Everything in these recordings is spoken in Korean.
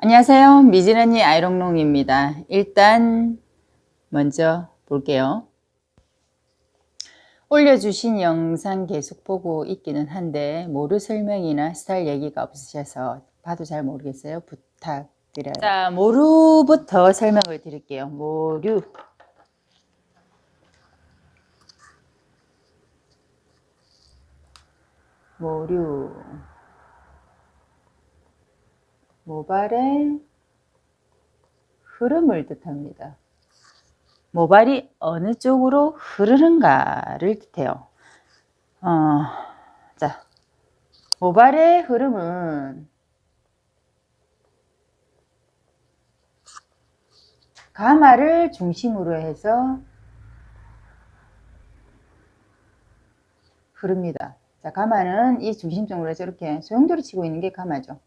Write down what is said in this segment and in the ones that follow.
안녕하세요. 미진언니 아이롱롱입니다. 일단 먼저 볼게요. 올려주신 영상 계속 보고 있기는 한데 모루 설명이나 스타일 얘기가 없으셔서 봐도 잘 모르겠어요. 부탁드려요. 자, 모루부터 설명을 드릴게요. 모루. 모루. 모발의 흐름을 뜻합니다. 모발이 어느 쪽으로 흐르는가를 뜻해요. 자, 모발의 흐름은 가마를 중심으로 해서 흐릅니다. 자, 가마는 이 중심점으로 해서 이렇게 소용돌이 치고 있는 게 가마죠.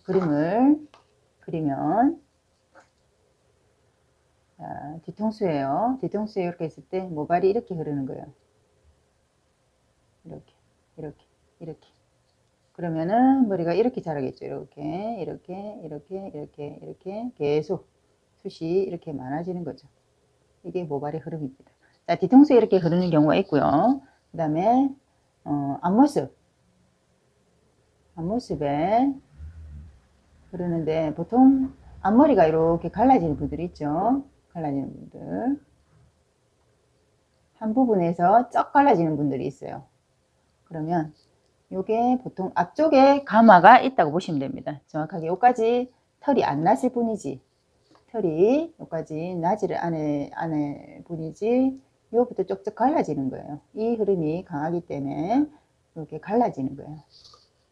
그림을 그리면 자, 뒤통수예요. 뒤통수에 이렇게 했을 때 모발이 이렇게 흐르는 거예요. 이렇게. 그러면은 머리가 이렇게 자라겠죠. 이렇게 계속 숱이 이렇게 많아지는 거죠. 이게 모발의 흐름입니다. 자, 뒤통수에 이렇게 흐르는 경우가 있고요. 그 다음에 앞모습에 흐르는데 보통 앞머리가 이렇게 갈라지는 분들이 있죠. 갈라지는 분들. 한 부분에서 쩍 갈라지는 분들이 있어요. 그러면 요게 보통 앞쪽에 가마가 있다고 보시면 됩니다. 정확하게 요까지 털이 안 났을 뿐이지. 털이 요까지 나지를 안에 뿐이지 요부터 쪽쪽 갈라지는 거예요. 이 흐름이 강하기 때문에 이렇게 갈라지는 거예요.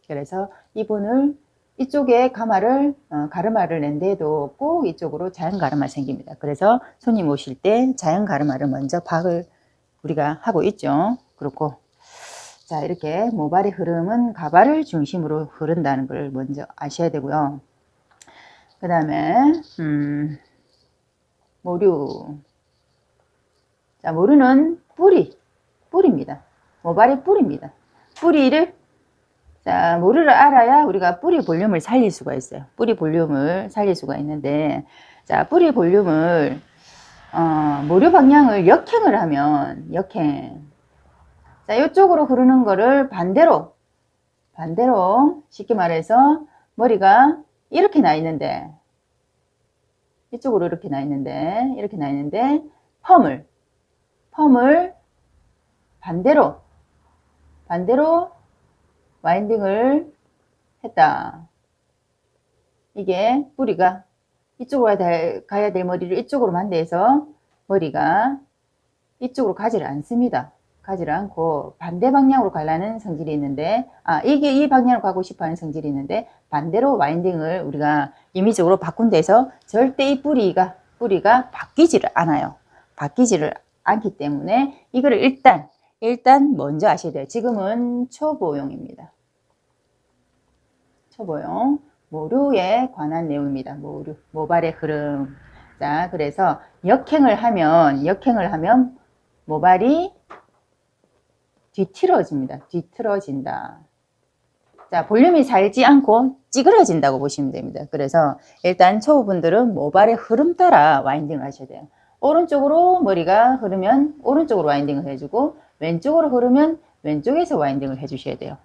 그래서 이분을 이쪽에 가르마를 낸데도 꼭 이쪽으로 자연 가르마 생깁니다. 그래서 손님 오실 때 자연 가르마를 먼저 박을 우리가 하고 있죠. 그렇고 자, 이렇게 모발의 흐름은 가발을 중심으로 흐른다는 걸 먼저 아셔야 되고요. 그 다음에 모루. 자, 모루는 뿌리입니다. 모발의 뿌리입니다. 자, 모루를 알아야 우리가 뿌리 볼륨을 살릴 수가 있어요. 뿌리 볼륨을 살릴 수가 있는데, 자, 뿌리 볼륨을, 모루 방향을 역행을 하면, 자, 이쪽으로 흐르는 거를 반대로, 쉽게 말해서, 머리가 이렇게 나 있는데, 이쪽으로 이렇게 나 있는데, 펌을 반대로 와인딩을 했다. 이게 뿌리가 이쪽으로 가야 될 머리를 이쪽으로 만대서 머리가 이쪽으로 가지를 않습니다. 가지를 않고 반대 방향으로 가려는 성질이 있는데 이게 이 방향으로 가고 싶어하는 성질이 있는데 반대로 와인딩을 우리가 임의적으로 바꾼 데서 절대 이 뿌리가 바뀌지를 않아요. 바뀌지를 않기 때문에 이거를 일단 먼저 아셔야 돼요. 지금은 초보용입니다. 초보용 모루에 관한 내용입니다. 모발의 흐름. 자, 그래서 역행을 하면 모발이 뒤틀어진다. 자, 볼륨이 살지 않고 찌그러진다고 보시면 됩니다. 그래서 일단 초보분들은 모발의 흐름 따라 와인딩을 하셔야 돼요. 오른쪽으로 머리가 흐르면 오른쪽으로 와인딩을 해주고 왼쪽으로 흐르면 왼쪽에서 와인딩을 해주셔야 돼요.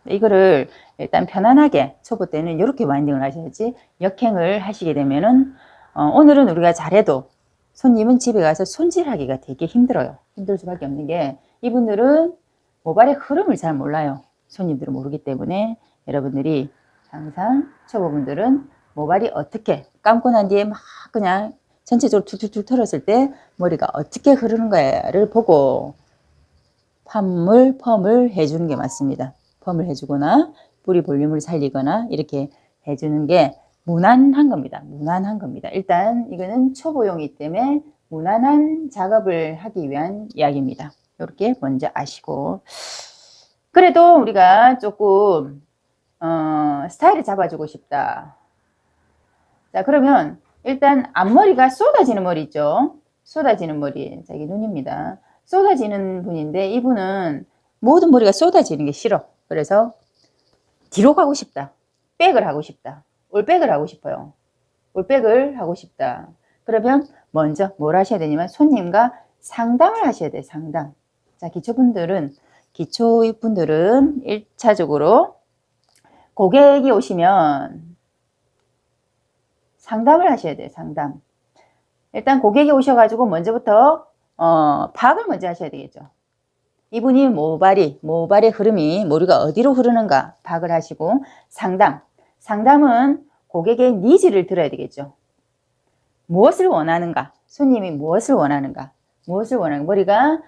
이거를 일단 편안하게 초보 때는 이렇게 와인딩을 하셔야지 역행을 하시게 되면은 오늘은 우리가 잘해도 손님은 집에 가서 손질하기가 되게 힘들어요. 힘들 수밖에 없는 게 이분들은 모발의 흐름을 잘 몰라요. 손님들은 모르기 때문에 여러분들이 항상 초보분들은 모발이 어떻게 감고 난 뒤에 막 그냥 전체적으로 툭툭툭 털었을 때 머리가 어떻게 흐르는가를 보고 펌을 해주는 게 맞습니다. 펌을 해주거나 뿌리 볼륨을 살리거나 이렇게 해주는 게 무난한 겁니다. 일단 이거는 초보용이기 때문에 무난한 작업을 하기 위한 이야기입니다. 이렇게 먼저 아시고 그래도 우리가 조금 스타일을 잡아주고 싶다. 자, 그러면 일단 앞머리가 쏟아지는 머리 있죠. 쏟아지는 머리. 자기 눈입니다. 쏟아지는 분인데 이분은 모든 머리가 쏟아지는 게 싫어. 그래서 뒤로 가고 싶다. 백을 하고 싶다. 올백을 하고 싶어요. 올백을 하고 싶다. 그러면 먼저 뭘 하셔야 되냐면 손님과 상담을 하셔야 돼요. 상담. 자, 기초분들은 1차적으로 고객이 오시면 상담을 하셔야 돼요. 상담. 일단 고객이 오셔가지고 먼저부터 파악을 먼저 하셔야 되겠죠. 이분이 모발의 흐름이 머리가 어디로 흐르는가 파악을 하시고 상담은 고객의 니즈를 들어야 되겠죠. 무엇을 원하는가? 손님이 무엇을 원하는가? 머리가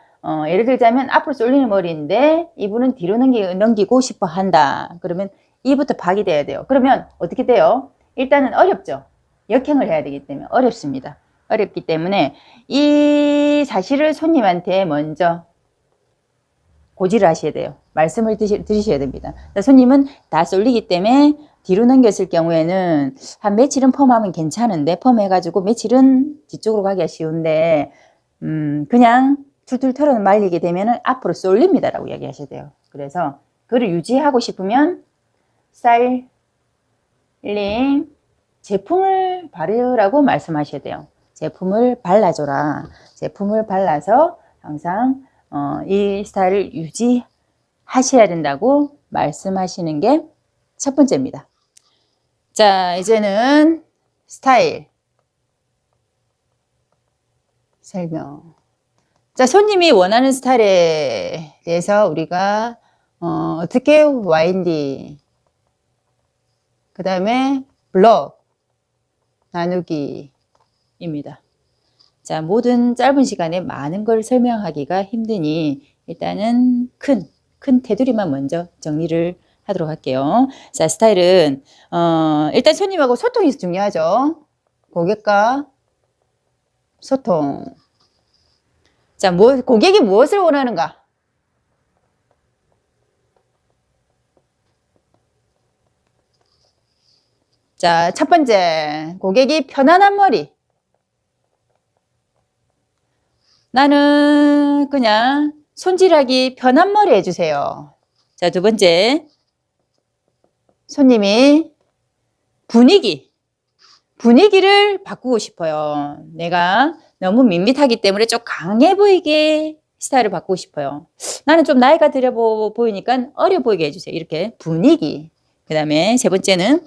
예를 들자면 앞으로 쏠리는 머리인데 이분은 뒤로 넘기고 싶어 한다. 그러면 이부터 파악이 돼야 돼요. 그러면 어떻게 돼요? 일단은 어렵죠. 역행을 해야 되기 때문에 어렵습니다. 어렵기 때문에 이 사실을 손님한테 먼저 고지를 하셔야 돼요. 말씀을 드리셔야 됩니다. 손님은 다 쏠리기 때문에 뒤로 넘겼을 경우에는 한 며칠은 펌하면 괜찮은데 펌해가지고 며칠은 뒤쪽으로 가기가 쉬운데 그냥 툴툴 털어 말리게 되면 앞으로 쏠립니다 라고 이야기하셔야 돼요. 그래서 그를 유지하고 싶으면 스타일링 제품을 바르라고 말씀하셔야 돼요. 제품을 발라줘라. 제품을 발라서 항상 이 스타일을 유지하셔야 된다고 말씀하시는 게 첫 번째입니다. 자, 이제는 스타일 설명. 자, 손님이 원하는 스타일에 대해서 우리가 어떻게 와인딩, 그 다음에 블럭 나누기입니다. 자, 모든 짧은 시간에 많은 걸 설명하기가 힘드니 일단은 큰 테두리만 먼저 정리를 하도록 할게요. 자, 스타일은 일단 손님하고 소통이 중요하죠. 고객과 소통. 자, 고객이 무엇을 원하는가? 자, 첫 번째, 고객이 편안한 머리. 나는 그냥 손질하기 편한 머리 해주세요. 자, 두 번째, 손님이 분위기를 바꾸고 싶어요. 내가 너무 밋밋하기 때문에 좀 강해 보이게 스타일을 바꾸고 싶어요. 나는 좀 나이가 들어 보이니까 어려 보이게 해주세요. 이렇게 분위기. 그 다음에 세 번째는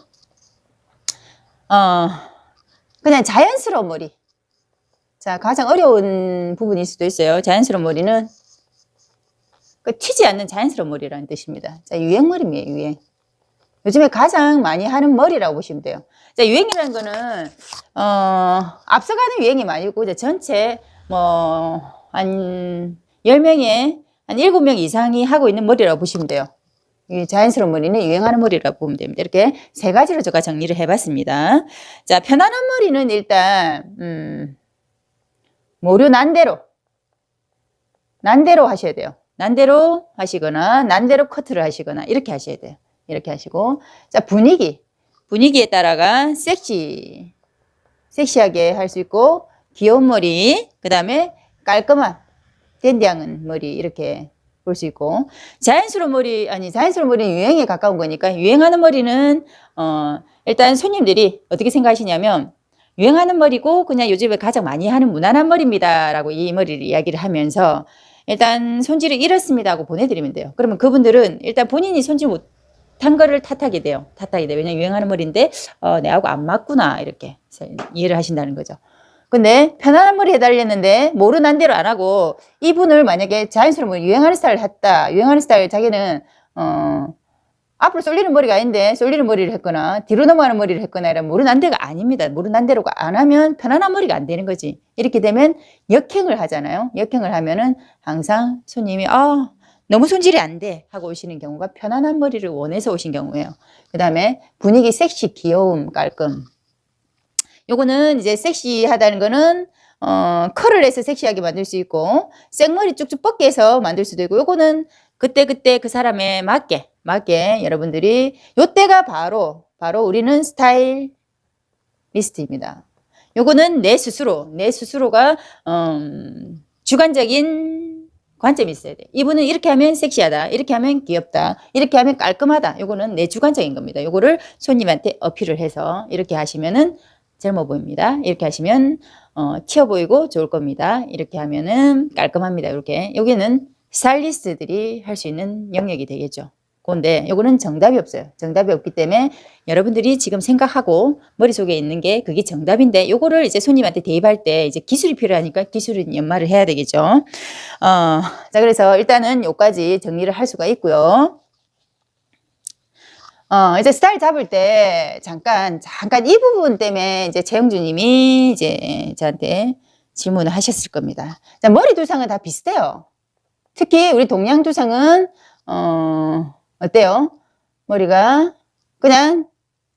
그냥 자연스러운 머리. 자, 가장 어려운 부분일 수도 있어요. 자연스러운 머리는 튀지 않는 자연스러운 머리라는 뜻입니다. 자, 유행머리입니다. 유행. 요즘에 가장 많이 하는 머리라고 보시면 돼요. 자, 유행이라는 거는 앞서가는 유행이 많이 있고 이제 전체 한 10명에 한 7명 이상이 하고 있는 머리라고 보시면 돼요. 이 자연스러운 머리는 유행하는 머리라고 보면 됩니다. 이렇게 세 가지로 제가 정리를 해봤습니다. 자, 편안한 머리는 일단 모류 난대로 하셔야 돼요. 난대로 하시거나 난대로 커트를 하시거나 이렇게 하셔야 돼요. 이렇게 하시고, 자, 분위기에 따라가 섹시하게 할 수 있고 귀여운 머리, 그 다음에 깔끔한 댄디한 머리 이렇게 볼 수 있고, 자연스러운 머리는 유행에 가까운 거니까 유행하는 머리는 일단 손님들이 어떻게 생각하시냐면 유행하는 머리고 그냥 요즘에 가장 많이 하는 무난한 머리입니다 라고 이 머리를 이야기를 하면서 일단 손질을 이렇습니다 하고 보내드리면 돼요. 그러면 그분들은 일단 본인이 손질 못한 거를 탓하게 돼요. 왜냐면 유행하는 머리인데 내하고 안 맞구나 이렇게 이해를 하신다는 거죠. 근데 편안한 머리 해달랬는데 모르는 대로 안 하고 이분을 만약에 자연스러운 머리 유행하는 스타일을 했다. 유행하는 스타일 자기는 앞으로 쏠리는 머리가 아닌데 쏠리는 머리를 했거나 뒤로 넘어가는 머리를 했거나 이런 모르는 대가 아닙니다. 모르는 대로 안 하면 편안한 머리가 안 되는 거지. 이렇게 되면 역행을 하잖아요. 역행을 하면은 항상 손님이 너무 손질이 안 돼 하고 오시는 경우가 편안한 머리를 원해서 오신 경우예요. 그 다음에 분위기 섹시, 귀여움, 깔끔. 요거는 이제 섹시하다는 거는 컬을 해서 섹시하게 만들 수 있고 생머리 쭉쭉 뻗게 해서 만들 수도 있고 요거는 그때 그 사람에 맞게 여러분들이 요때가 바로 우리는 스타일리스트입니다. 요거는 내 스스로가 주관적인 관점이 있어야 돼. 이분은 이렇게 하면 섹시하다. 이렇게 하면 귀엽다. 이렇게 하면 깔끔하다. 요거는 내 주관적인 겁니다. 요거를 손님한테 어필을 해서 이렇게 하시면은 젊어 보입니다. 이렇게 하시면 튀어 보이고 좋을 겁니다. 이렇게 하면은 깔끔합니다. 이렇게. 여기는 스타일리스트들이 할 수 있는 영역이 되겠죠. 근데 요거는 정답이 없어요. 정답이 없기 때문에 여러분들이 지금 생각하고 머릿속에 있는 게 그게 정답인데 요거를 이제 손님한테 대입할 때 이제 기술이 필요하니까 기술은 연마를 해야 되겠죠. 자, 그래서 일단은 요까지 정리를 할 수가 있고요. 이제 스타일 잡을 때 잠깐 이 부분 때문에 이제 최영주님이 이제 저한테 질문을 하셨을 겁니다. 자, 머리 두상은 다 비슷해요. 특히 우리 동양 두상은 어때요? 머리가 그냥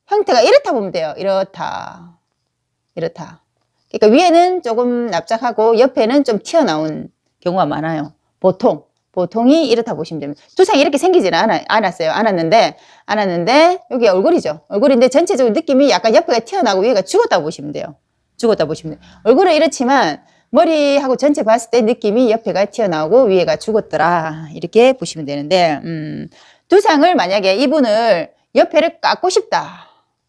형태가 이렇다 보면 돼요. 이렇다. 그러니까 위에는 조금 납작하고 옆에는 좀 튀어나온 경우가 많아요. 보통이 이렇다 보시면 됩니다. 두상이 이렇게 생기지는 않았는데 여기 얼굴이죠. 얼굴인데 전체적으로 느낌이 약간 옆에가 튀어나오고 위에가 죽었다고 보시면 돼요. 얼굴은 이렇지만 머리하고 전체 봤을 때 느낌이 옆에가 튀어나오고 위에가 죽었더라. 이렇게 보시면 되는데 두상을 만약에 이분을 옆에를 깎고 싶다.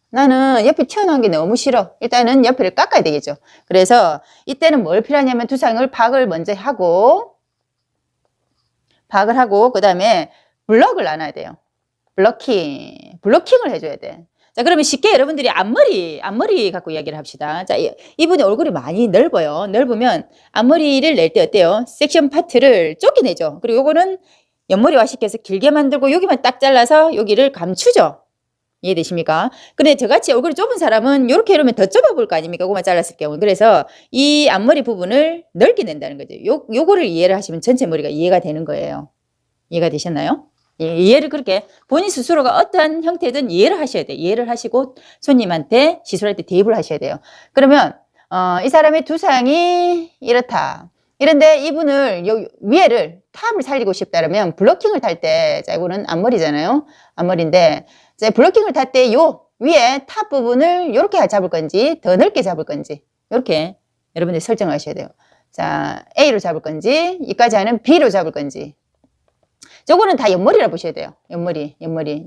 나는 옆에 튀어나온 게 너무 싫어. 일단은 옆에를 깎아야 되겠죠. 그래서 이때는 뭘 필요하냐면 두상을 박을 먼저 하고 그 다음에 블럭을 놔놔야 돼요. 블로킹을 해줘야 돼. 자, 그러면 쉽게 여러분들이 앞머리 갖고 이야기를 합시다. 자, 이분의 얼굴이 많이 넓어요. 넓으면 앞머리를 낼 때 어때요? 섹션 파트를 쫓겨내죠. 그리고 요거는 옆머리와 시켜서 길게 만들고 여기만 딱 잘라서 여기를 감추죠. 이해되십니까? 근데 저같이 얼굴이 좁은 사람은 이렇게 이러면 더 좁아 보일 거 아닙니까? 그거만 잘랐을 경우. 그래서 이 앞머리 부분을 넓게 낸다는 거죠. 요거를 이해를 하시면 전체 머리가 이해가 되는 거예요. 이해가 되셨나요? 이해를 그렇게 본인 스스로가 어떠한 형태든 이해를 하셔야 돼요. 이해를 하시고 손님한테 시술할 때 대입을 하셔야 돼요. 그러면 이 사람의 두상이 이렇다. 이런데 이분을 위에를 탑을 살리고 싶다면 블로킹을 탈 때, 자, 이거는 앞머리잖아요. 앞머리인데 이제 블로킹을 탈 때 요 위에 탑 부분을 이렇게 잡을 건지 더 넓게 잡을 건지 이렇게 여러분들이 설정을 하셔야 돼요. 자, A로 잡을 건지 이까지 하는 B로 잡을 건지. 저거는 다 옆머리라 보셔야 돼요. 옆머리.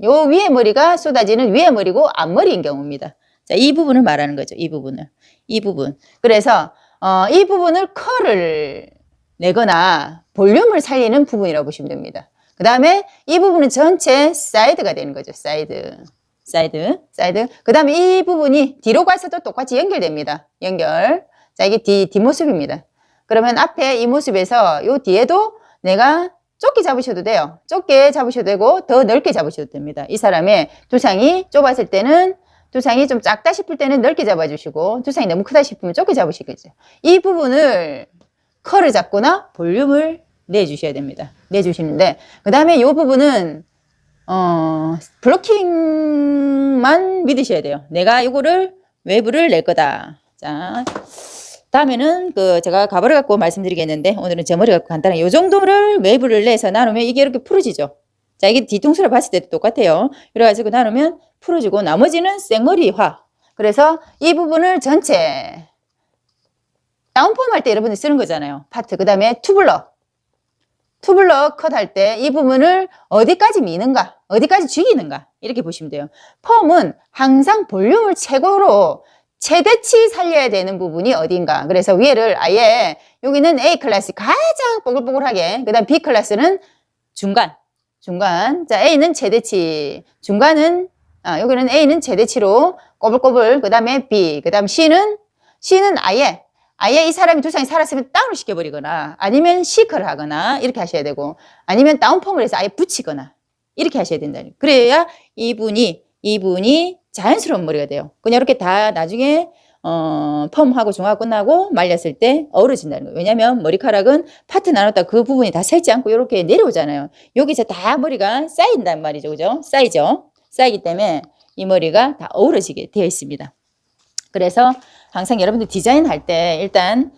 요 위에 머리가 쏟아지는 위에 머리고 앞머리인 경우입니다. 자, 이 부분을 말하는 거죠. 이 부분. 그래서 이 부분을 컬을 내거나 볼륨을 살리는 부분이라고 보시면 됩니다. 그 다음에 이 부분은 전체 사이드가 되는 거죠. 사이드. 그 다음에 이 부분이 뒤로 가서도 똑같이 연결됩니다. 자, 이게 뒷모습입니다. 그러면 앞에 이 모습에서 요 뒤에도 내가 좁게 잡으셔도 돼요. 좁게 잡으셔도 되고 더 넓게 잡으셔도 됩니다. 이 사람의 두상이 좁았을 때는 두상이 좀 작다 싶을 때는 넓게 잡아주시고 두상이 너무 크다 싶으면 좁게 잡으시겠죠. 이 부분을 컬을 잡거나 볼륨을 내주셔야 됩니다. 내주시는데 그 다음에 이 부분은 블로킹만 믿으셔야 돼요. 내가 이거를 외부를 낼 거다. 자, 다음에는 제가 가발을 갖고 말씀드리겠는데 오늘은 제 머리 갖고 간단하게 이 정도를 외부를 내서 나누면 이게 이렇게 풀어지죠. 자, 이게 뒤통수를 봤을 때도 똑같아요. 그래가지고 나누면 풀어지고 나머지는 생머리화. 그래서 이 부분을 전체 다운펌 할 때 여러분들 쓰는 거잖아요. 파트. 그 다음에 투블럭 컷 할 때 이 부분을 어디까지 미는가, 어디까지 죽이는가 이렇게 보시면 돼요. 펌은 항상 볼륨을 최고로 최대치 살려야 되는 부분이 어딘가. 그래서 위에를 아예 여기는 A 클래스 가장 뽀글뽀글하게, 그 다음 B 클래스는 중간. 자, A는 최대치, 중간은 여기는 A는 최대치로 꼬불꼬불, 그 다음에 B, 그 다음 C는 아예 이 사람이 두상이 살았으면 다운을 시켜버리거나 아니면 C컬을 하거나 이렇게 하셔야 되고, 아니면 다운펌을 해서 아예 붙이거나 이렇게 하셔야 된다니. 그래야 이분이 자연스러운 머리가 돼요. 그냥 이렇게 다 나중에 펌하고 중화가 끝나고 말렸을 때 어우러진다는 거예요. 왜냐면 머리카락은 파트 나눴다 그 부분이 다 샜지 않고 이렇게 내려오잖아요. 여기서 다 머리가 쌓인단 말이죠. 그죠? 쌓이기 때문에 이 머리가 다 어우러지게 되어 있습니다. 그래서 항상 여러분들 디자인 할 때 일단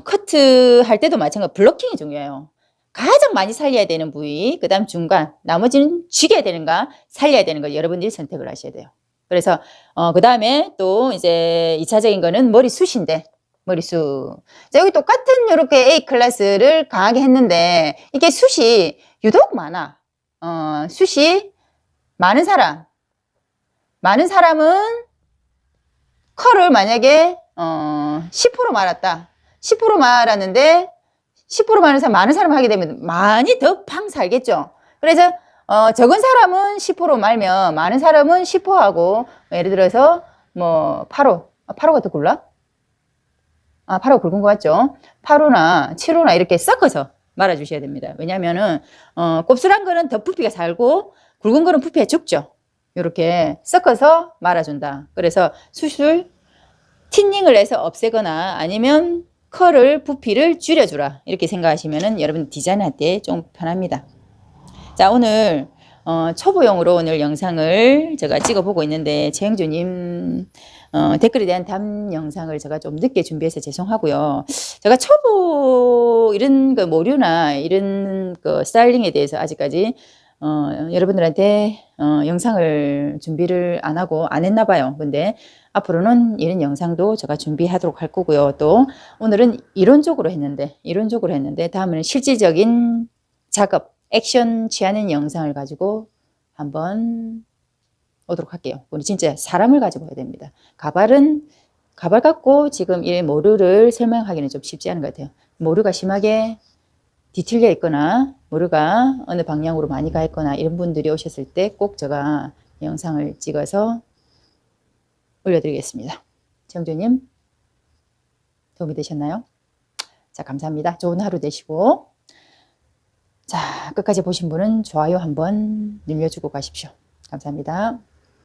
커트 할 때도 마찬가지로 블로킹이 중요해요. 가장 많이 살려야 되는 부위, 그 다음 중간, 나머지는 죽여야 되는가 살려야 되는 걸 여러분들이 선택을 하셔야 돼요. 그래서 그 다음에 또 이제 2차적인 거는 머리숱인데 머리숱. 자, 여기 똑같은 이렇게 A 클래스를 강하게 했는데 이게 숱이 유독 많아. 숱이 많은 사람은 컬을 만약에 10% 말았다. 10% 말았는데 10% 많은 사람, 많은 사람 하게 되면 많이 더 팡 살겠죠. 그래서 적은 사람은 10% 말면 많은 사람은 10%하고 예를 들어서 뭐 8호, 8호가 더 굴라? 8호 굵은 것 같죠? 8호나 7호나 이렇게 섞어서 말아주셔야 됩니다. 왜냐면은 곱슬한 거는 더 부피가 살고 굵은 거는 부피가 적죠. 이렇게 섞어서 말아준다. 그래서 숱을 틴닝을 해서 없애거나 아니면 컬을 부피를 줄여주라. 이렇게 생각하시면은 여러분 디자인할 때 좀 편합니다. 자, 오늘 초보용으로 오늘 영상을 제가 찍어보고 있는데 최영주님 댓글에 대한 답 영상을 제가 좀 늦게 준비해서 죄송하고요. 제가 초보 이런 그 모류나 이런 그 스타일링에 대해서 아직까지 여러분들한테 영상을 준비를 안 하고 안 했나 봐요. 근데 앞으로는 이런 영상도 제가 준비하도록 할 거고요. 또 오늘은 이론적으로 했는데 다음에는 실질적인 작업, 액션 취하는 영상을 가지고 한번 오도록 할게요. 우리 진짜 사람을 가지고 해야 됩니다. 가발 갖고 지금 이 모루를 설명하기는 좀 쉽지 않은 것 같아요. 모루가 심하게 뒤틀려 있거나 모루가 어느 방향으로 많이 가 있거나 이런 분들이 오셨을 때 꼭 제가 영상을 찍어서 올려드리겠습니다. 정주님 도움이 되셨나요? 자, 감사합니다. 좋은 하루 되시고, 자, 끝까지 보신 분은 좋아요 한번 눌러주고 가십시오. 감사합니다.